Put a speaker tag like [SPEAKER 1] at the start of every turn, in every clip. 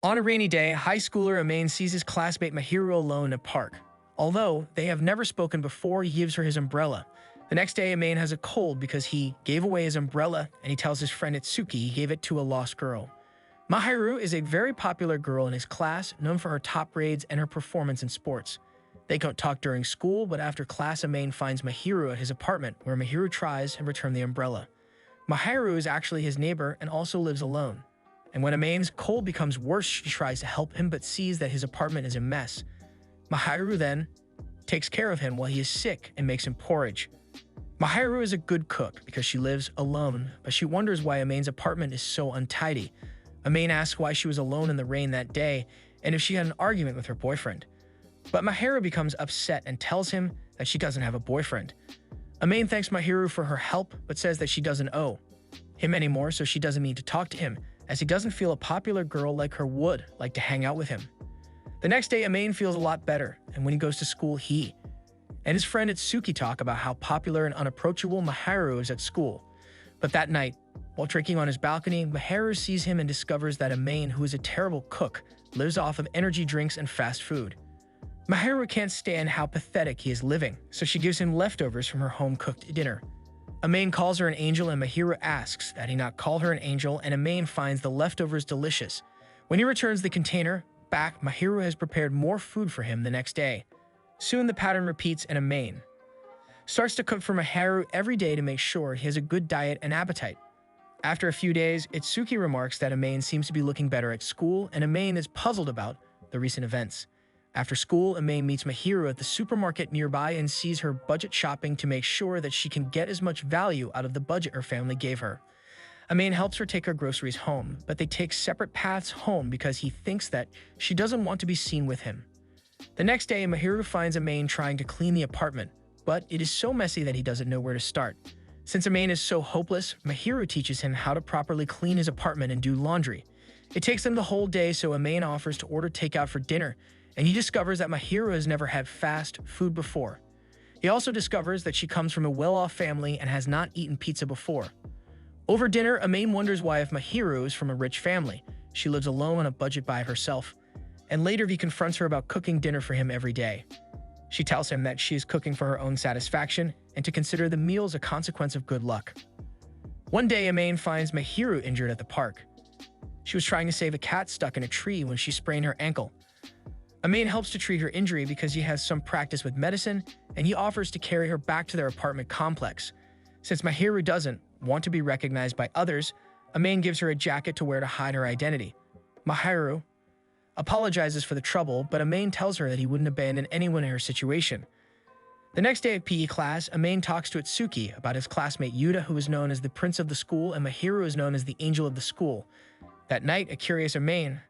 [SPEAKER 1] On a rainy day, high schooler Amane sees his classmate Mahiru alone in a park. Although they have never spoken before, he gives her his umbrella. The next day, Amane has a cold because he gave away his umbrella and he tells his friend Itsuki he gave it to a lost girl. Mahiru is a very popular girl in his class, known for her top grades and her performance in sports. They don't talk during school, but after class, Amane finds Mahiru at his apartment, where Mahiru tries and returns the umbrella. Mahiru is actually his neighbor and also lives alone. And when Amane's cold becomes worse, she tries to help him but sees that his apartment is a mess. Mahiru then takes care of him while he is sick and makes him porridge. Mahiru is a good cook because she lives alone, but she wonders why Amane's apartment is so untidy. Amane asks why she was alone in the rain that day and if she had an argument with her boyfriend. But Mahiru becomes upset and tells him that she doesn't have a boyfriend. Amane thanks Mahiru for her help but says that she doesn't owe him anymore, so she doesn't need to talk to him, as he doesn't feel a popular girl like her would like to hang out with him. The next day, Amane feels a lot better, and when he goes to school, he and his friend Itsuki talk about how popular and unapproachable Mahiru is at school. But that night, while drinking on his balcony, Mahiru sees him and discovers that Amane, who is a terrible cook, lives off of energy drinks and fast food. Mahiru can't stand how pathetic he is living, so she gives him leftovers from her home-cooked dinner. Amane calls her an angel and Mahiru asks that he not call her an angel, and Amane finds the leftovers delicious. When he returns the container back, Mahiru has prepared more food for him the next day. Soon the pattern repeats and Amane starts to cook for Mahiru every day to make sure he has a good diet and appetite. After a few days, Itsuki remarks that Amane seems to be looking better at school, and Amane is puzzled about the recent events. After school, Amane meets Mahiru at the supermarket nearby and sees her budget shopping to make sure that she can get as much value out of the budget her family gave her. Amane helps her take her groceries home, but they take separate paths home because he thinks that she doesn't want to be seen with him. The next day, Mahiru finds Amane trying to clean the apartment, but it is so messy that he doesn't know where to start. Since Amane is so hopeless, Mahiru teaches him how to properly clean his apartment and do laundry. It takes them the whole day, so Amane offers to order takeout for dinner, and he discovers that Mahiru has never had fast food before. He also discovers that she comes from a well-off family and has not eaten pizza before. Over dinner, Amane wonders why if Mahiru is from a rich family, she lives alone on a budget by herself, and later he confronts her about cooking dinner for him every day. She tells him that she is cooking for her own satisfaction and to consider the meals a consequence of good luck. One day, Amane finds Mahiru injured at the park. She was trying to save a cat stuck in a tree when she sprained her ankle. Amane helps to treat her injury because he has some practice with medicine, and he offers to carry her back to their apartment complex. Since Mahiru doesn't want to be recognized by others, Amane gives her a jacket to wear to hide her identity. Mahiru apologizes for the trouble, but Amane tells her that he wouldn't abandon anyone in her situation. The next day of PE class, Amane talks to Itsuki about his classmate Yuta, who is known as the prince of the school, and Mahiru is known as the angel of the school. That night, a curious Amane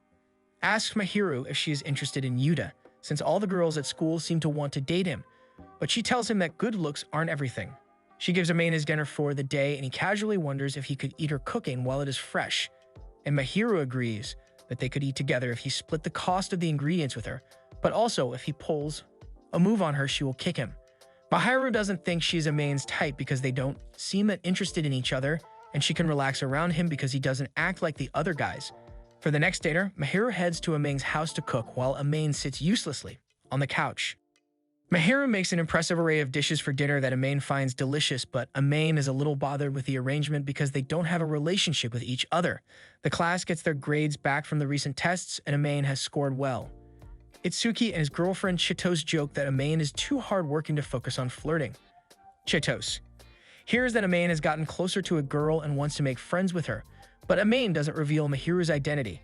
[SPEAKER 1] asks Mahiru if she is interested in Yuta, since all the girls at school seem to want to date him, but she tells him that good looks aren't everything. She gives Amane his dinner for the day, and he casually wonders if he could eat her cooking while it is fresh, and Mahiru agrees that they could eat together if he split the cost of the ingredients with her, but also if he pulls a move on her, she will kick him. Mahiru doesn't think she's Amane's type because they don't seem that interested in each other, and she can relax around him because he doesn't act like the other guys. For the next dinner, Mahiru heads to Amane's house to cook while Amane sits uselessly on the couch. Mahiru makes an impressive array of dishes for dinner that Amane finds delicious, but Amane is a little bothered with the arrangement because they don't have a relationship with each other. The class gets their grades back from the recent tests, and Amane has scored well. Itsuki and his girlfriend Chitose joke that Amane is too hardworking to focus on flirting. Chitose hears that Amane has gotten closer to a girl and wants to make friends with her, but Amane doesn't reveal Mahiru's identity.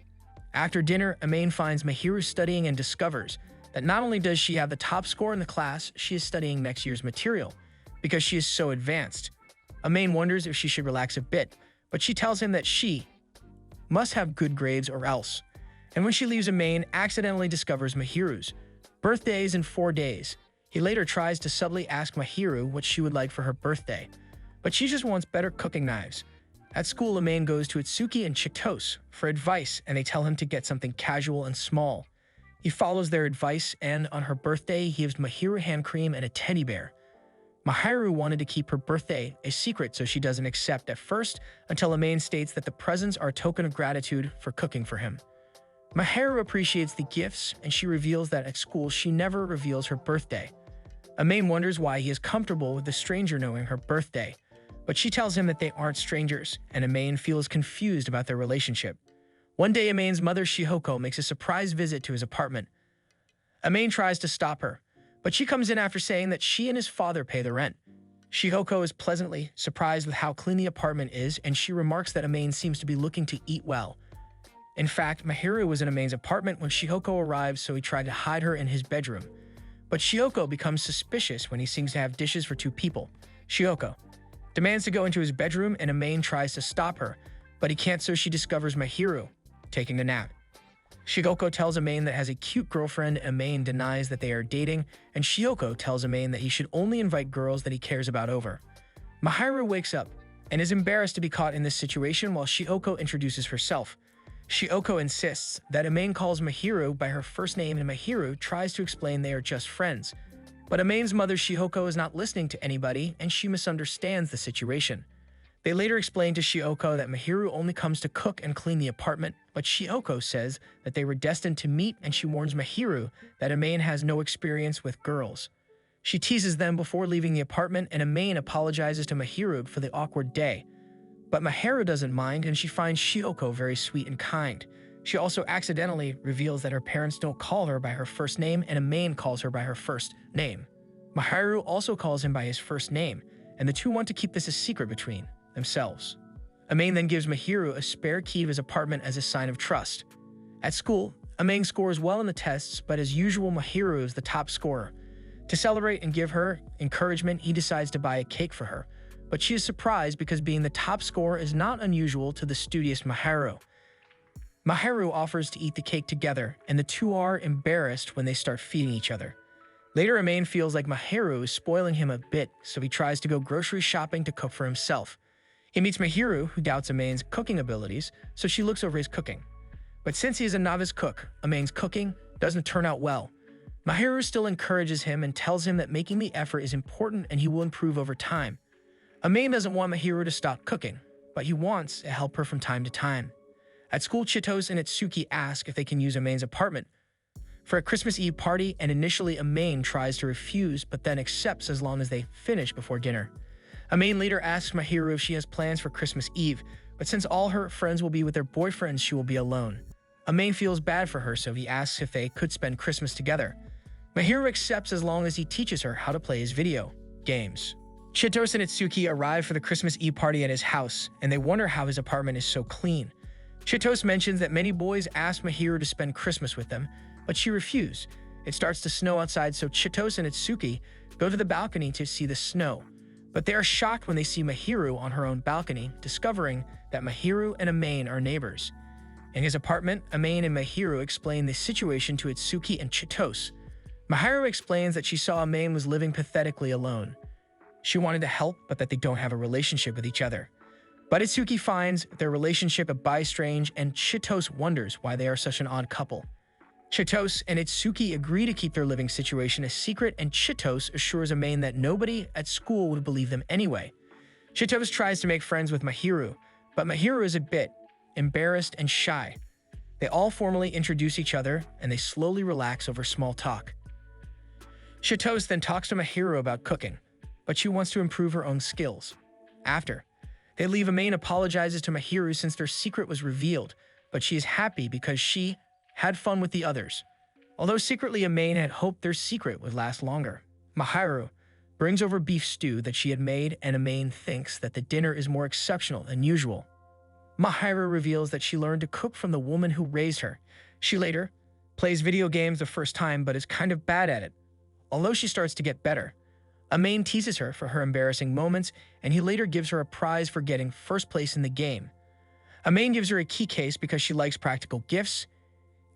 [SPEAKER 1] After dinner, Amane finds Mahiru studying and discovers that not only does she have the top score in the class, she is studying next year's material because she is so advanced. Amane wonders if she should relax a bit, but she tells him that she must have good grades or else. And when she leaves, Amane accidentally discovers Mahiru's birthday is in 4 days. He later tries to subtly ask Mahiru what she would like for her birthday, but she just wants better cooking knives. At school, Amane goes to Itsuki and Chitose for advice, and they tell him to get something casual and small. He follows their advice, and on her birthday, he gives Mahiru hand cream and a teddy bear. Mahiru wanted to keep her birthday a secret, so she doesn't accept at first until Amane states that the presents are a token of gratitude for cooking for him. Mahiru appreciates the gifts, and she reveals that at school she never reveals her birthday. Amane wonders why he is comfortable with the stranger knowing her birthday, but she tells him that they aren't strangers, and Amane feels confused about their relationship. One day, Amane's mother Shihoko makes a surprise visit to his apartment. Amane tries to stop her, but she comes in after saying that she and his father pay the rent. Shihoko is pleasantly surprised with how clean the apartment is, and she remarks that Amane seems to be looking to eat well. In fact, Mahiru was in Amane's apartment when Shihoko arrived, so he tried to hide her in his bedroom. But Shihoko becomes suspicious when he seems to have dishes for two people. Shihoko demands to go into his bedroom, and Amane tries to stop her, but he can't, so she discovers Mahiru taking a nap. Shihoko tells Amane that has a cute girlfriend. Amane denies that they are dating, and Shihoko tells Amane that he should only invite girls that he cares about over. Mahiru wakes up and is embarrassed to be caught in this situation while Shihoko introduces herself. Shihoko insists that Amane calls Mahiru by her first name, and Mahiru tries to explain they are just friends. But Amane's mother Shihoko is not listening to anybody, and she misunderstands the situation. They later explain to Shihoko that Mahiru only comes to cook and clean the apartment, but Shihoko says that they were destined to meet, and she warns Mahiru that Amane has no experience with girls. She teases them before leaving the apartment, and Amane apologizes to Mahiru for the awkward day. But Mahiru doesn't mind, and she finds Shihoko very sweet and kind. She also accidentally reveals that her parents don't call her by her first name, and Amane calls her by her first name. Mahiru also calls him by his first name, and the two want to keep this a secret between themselves. Amane then gives Mahiru a spare key of his apartment as a sign of trust. At school, Amane scores well in the tests, but as usual, Mahiru is the top scorer. To celebrate and give her encouragement, he decides to buy a cake for her, but she is surprised because being the top scorer is not unusual to the studious Mahiru. Mahiru offers to eat the cake together, and the two are embarrassed when they start feeding each other. Later, Amane feels like Mahiru is spoiling him a bit, so he tries to go grocery shopping to cook for himself. He meets Mahiru, who doubts Amane's cooking abilities, so she looks over his cooking. But since he is a novice cook, Amane's cooking doesn't turn out well. Mahiru still encourages him and tells him that making the effort is important and he will improve over time. Amane doesn't want Mahiru to stop cooking, but he wants to help her from time to time. At school, Chitos and Itsuki ask if they can use Amane's apartment for a Christmas Eve party, and initially Amane tries to refuse, but then accepts as long as they finish before dinner. Amane later asks Mahiru if she has plans for Christmas Eve, but since all her friends will be with their boyfriends, she will be alone. Amane feels bad for her, so he asks if they could spend Christmas together. Mahiru accepts as long as he teaches her how to play his video games. Chitos and Itsuki arrive for the Christmas Eve party at his house, and they wonder how his apartment is so clean. Chitos mentions that many boys asked Mahiru to spend Christmas with them, but she refused. It starts to snow outside, so Chitos and Itsuki go to the balcony to see the snow. But they are shocked when they see Mahiru on her own balcony, discovering that Mahiru and Amane are neighbors. In his apartment, Amane and Mahiru explain the situation to Itsuki and Chitos. Mahiru explains that she saw Amane was living pathetically alone. She wanted to help, but that they don't have a relationship with each other. But Itsuki finds their relationship a bit strange, and Chitos wonders why they are such an odd couple. Chitos and Itsuki agree to keep their living situation a secret, and Chitos assures Amane that nobody at school would believe them anyway. Chitos tries to make friends with Mahiru, but Mahiru is a bit embarrassed and shy. They all formally introduce each other, and they slowly relax over small talk. Chitos then talks to Mahiru about cooking, but she wants to improve her own skills. After they leave, Amane apologizes to Mahiru since their secret was revealed, but she is happy because she had fun with the others. Although secretly Amane had hoped their secret would last longer. Mahiru brings over beef stew that she had made, and Amane thinks that the dinner is more exceptional than usual. Mahiru reveals that she learned to cook from the woman who raised her. She later plays video games the first time, but is kind of bad at it, although she starts to get better. Amane teases her for her embarrassing moments, and he later gives her a prize for getting first place in the game. Amane gives her a key case because she likes practical gifts,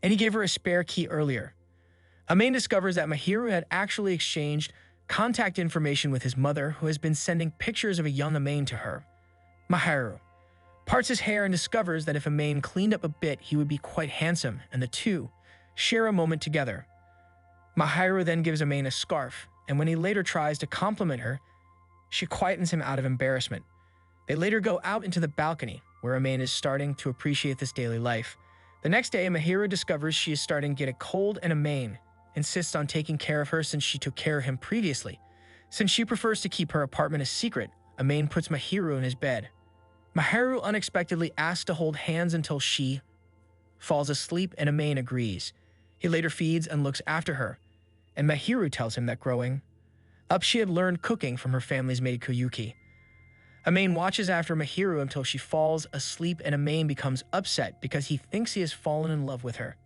[SPEAKER 1] and he gave her a spare key earlier. Amane discovers that Mahiru had actually exchanged contact information with his mother, who has been sending pictures of a young Amane to her. Mahiru parts his hair and discovers that if Amane cleaned up a bit, he would be quite handsome, and the two share a moment together. Mahiru then gives Amane a scarf, and when he later tries to compliment her, she quietens him out of embarrassment. They later go out into the balcony, where Amane is starting to appreciate this daily life. The next day, Mahiru discovers she is starting to get a cold and Amane insists on taking care of her since she took care of him previously. Since she prefers to keep her apartment a secret, Amane puts Mahiru in his bed. Mahiru unexpectedly asks to hold hands until she falls asleep and Amane agrees. He later feeds and looks after her, and Mahiru tells him that growing up she had learned cooking from her family's maid Koyuki. Amane watches after Mahiru until she falls asleep and Amane becomes upset because he thinks he has fallen in love with her.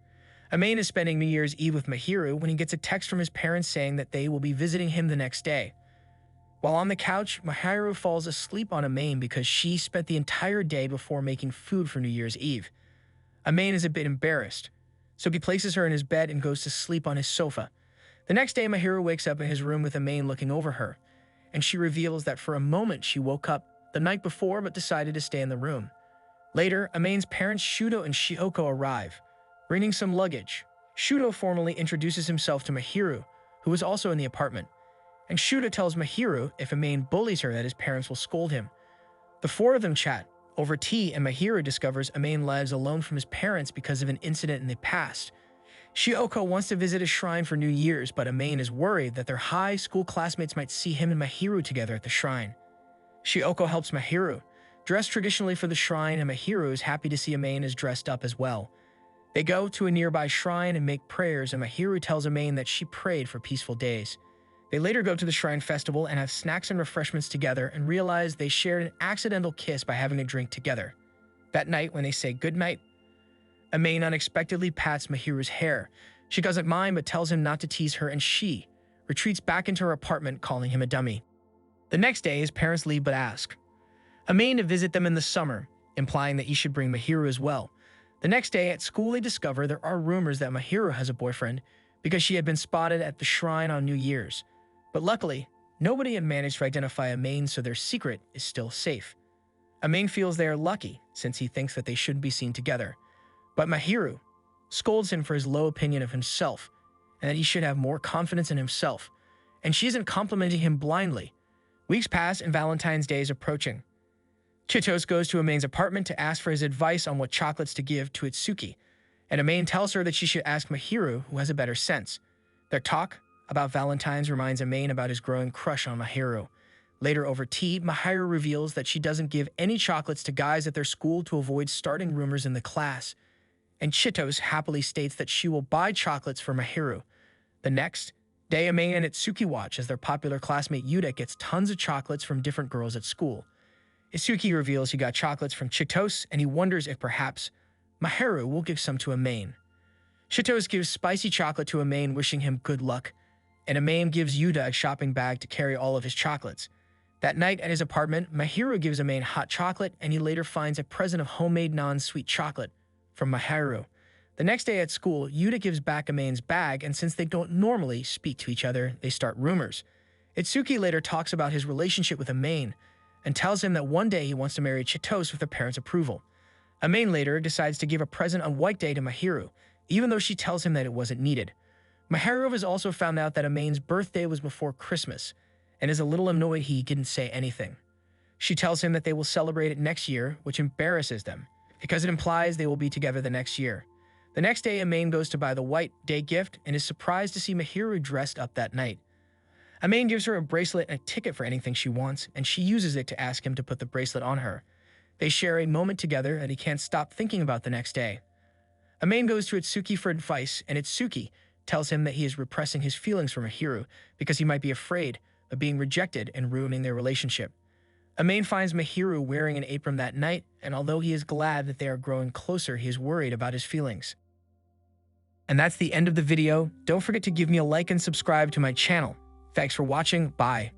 [SPEAKER 1] Amane is spending New Year's Eve with Mahiru when he gets a text from his parents saying that they will be visiting him the next day. While on the couch, Mahiru falls asleep on Amane because she spent the entire day before making food for New Year's Eve. Amane is a bit embarrassed, so he places her in his bed and goes to sleep on his sofa. The next day, Mahiru wakes up in his room with Amane looking over her, and she reveals that for a moment she woke up the night before but decided to stay in the room. Later, Amane's parents Shuto and Shioko arrive, bringing some luggage. Shuto formally introduces himself to Mahiru, who is also in the apartment, and Shuto tells Mahiru if Amane bullies her that his parents will scold him. The four of them chat over tea, and Mahiru discovers Amane lives alone from his parents because of an incident in the past. Shioko wants to visit a shrine for New Year's, but Amane is worried that their high school classmates might see him and Mahiru together at the shrine. Shioko helps Mahiru dress traditionally for the shrine, and Mahiru is happy to see Amane is dressed up as well. They go to a nearby shrine and make prayers, and Mahiru tells Amane that she prayed for peaceful days. They later go to the shrine festival and have snacks and refreshments together and realize they shared an accidental kiss by having a drink together. That night, when they say goodnight, Amane unexpectedly pats Mahiru's hair. She doesn't mind but tells him not to tease her, and she retreats back into her apartment, calling him a dummy. The next day, his parents leave but ask Amane to visit them in the summer, implying that he should bring Mahiru as well. The next day at school, they discover there are rumors that Mahiru has a boyfriend because she had been spotted at the shrine on New Year's. But luckily, nobody had managed to identify Amane, so their secret is still safe. Amane feels they are lucky since he thinks that they shouldn't be seen together. But Mahiru scolds him for his low opinion of himself and that he should have more confidence in himself, and she isn't complimenting him blindly. Weeks pass and Valentine's Day is approaching. Chitos goes to Amane's apartment to ask for his advice on what chocolates to give to Itsuki, and Amane tells her that she should ask Mahiru, who has a better sense. Their talk about Valentine's reminds Amane about his growing crush on Mahiru. Later over tea, Mahiru reveals that she doesn't give any chocolates to guys at their school to avoid starting rumors in the class, and Chitos happily states that she will buy chocolates for Mahiru. The next day, Amane and Itsuki watch as their popular classmate Yuta gets tons of chocolates from different girls at school. Itsuki reveals he got chocolates from Chitos, and he wonders if perhaps Mahiru will give some to Amane. Chitos gives spicy chocolate to Amane, wishing him good luck, and Amane gives Yuta a shopping bag to carry all of his chocolates. That night at his apartment, Mahiru gives Amane hot chocolate, and he later finds a present of homemade non-sweet chocolate from Mahiru. The next day at school, Yuta gives back Amane's bag, and since they don't normally speak to each other, they start rumors. Itsuki later talks about his relationship with Amane and tells him that one day he wants to marry Chitos with her parents' approval. Amane later decides to give a present on White Day to Mahiru, even though she tells him that it wasn't needed. Mahiru has also found out that Amane's birthday was before Christmas and is a little annoyed he didn't say anything. She tells him that they will celebrate it next year, which embarrasses them because it implies they will be together the next year. The next day, Amane goes to buy the White Day gift and is surprised to see Mahiru dressed up that night. Amane gives her a bracelet and a ticket for anything she wants, and she uses it to ask him to put the bracelet on her. They share a moment together and he can't stop thinking about the next day. Amane goes to Itsuki for advice, and Itsuki tells him that he is repressing his feelings for Mahiru because he might be afraid of being rejected and ruining their relationship. Amane finds Mahiru wearing an apron that night, and although he is glad that they are growing closer, he is worried about his feelings. And that's the end of the video. Don't forget to give me a like and subscribe to my channel. Thanks for watching. Bye.